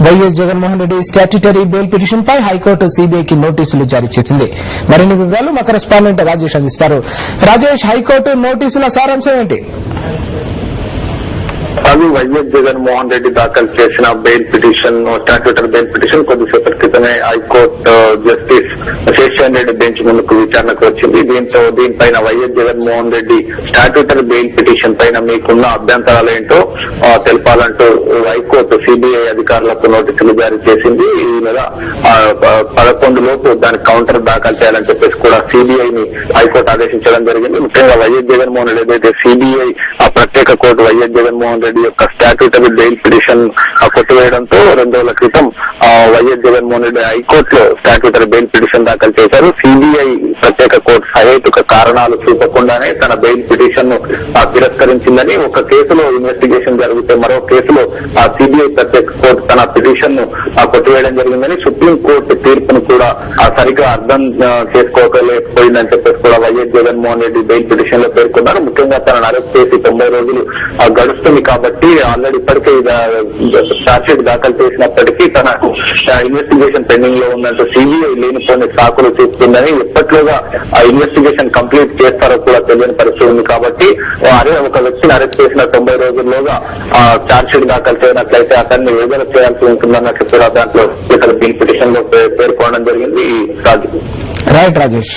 YS Jaganmohan Reddy statutory bail petition పై high court సీబీఐకి నోటీసులు జారీ చేసింది. మరిన్ని వివరాలు మా కరెస్పాండెంట్ రాజేష్ అందిస్తారు. రాజేష్, హైకోర్టు నోటీసుల సారాంశం ఏంటి? వైఎస్ జగన్మోహన్ రెడ్డి దాఖలు చేసిన bail petition, statutory bail petition కొద్దిసేపటి క్రితమే high court justice Seshan Reddy bench ముందుకు విచారణకు వచ్చింది. దీనిపైన YS Jaganmohan Reddy statutory bail petition పైన మీకున్న అభ్యంతరాలు ఏంటో తెలపాలంటూ హైకోర్టు సిబిఐ అధికారులకు నోటీసులు జారీ చేసింది. ఈ నెల 11 లోపు దానికి కౌంటర్ దాఖలు చేయాలని చెప్పేసి కూడా సిబిఐని హైకోర్టు ఆదేశించడం జరిగింది. ముఖ్యంగా వైఎస్ జగన్మోహన్ రెడ్డి ఏదైతే సిబిఐ ప్రత్యేక కోర్టు వైఎస్ జగన్మోహన్ రెడ్డి యొక్క స్టాట్యూటరీ బెయిల్ పిటిషన్ కొట్టివేయడంతో 2 రోజుల క్రితం వైఎస్ జగన్మోహన్ రెడ్డి హైకోర్టులో స్టాట్యూటరీ బెయిల్ పిటిషన్ దాఖలు చేశారు. సిబిఐ ప్రత్యేక కోర్టు సహేతుక కారణాలు చూపకుండానే తన బెయిల్ పిటిషన్ ను తిరస్కరించిందని, ఒక కేసులో ఇన్వెస్టిగేషన్ జరిగితే మరో కేసులో సిబిఐ ప్రత్యేక కోర్టు తన పిటిషన్ ను కొట్టివేయడం జరిగిందని, సుప్రీంకోర్టు తీర్పును కూడా సరిగా అర్థం చేసుకోలేకపోయిందని చెప్పేసి కూడా YS Jaganmohan Reddy bail petition లో పేర్కొన్నారు. ముఖ్యంగా తనను అరెస్ట్ చేసి 90 రోజులు గడుస్తుంది కాబట్టి ఆల్రెడీ ఇప్పటికే ఛార్జ్షీట్ దాఖలు చేసినప్పటికీ తన ఇన్వెస్టిగేషన్ పెండింగ్ లో ఉందంటూ సిబిఐ లేనిపోని సాకులు చూపుతుందని, ఎప్పట్లోగా ఆ ఇన్వెస్టిగేషన్ కంప్లీట్ చేస్తారో కూడా తెలియని పరిస్థితి ఉంది. కాబట్టి ఒక వ్యక్తిని అరెస్ట్ చేసిన 90 రోజుల్లోగా ఛార్జ్షీట్ దాఖలు చేయనట్లయితే అతన్ని విడుదల చేయాల్సి ఉంటుందన్నట్లు కూడా దాంట్లో ఇక్కడ బిల్ పిటిషన్ లో పేర్కొనడం జరిగింది. రైట్ రాజేష్.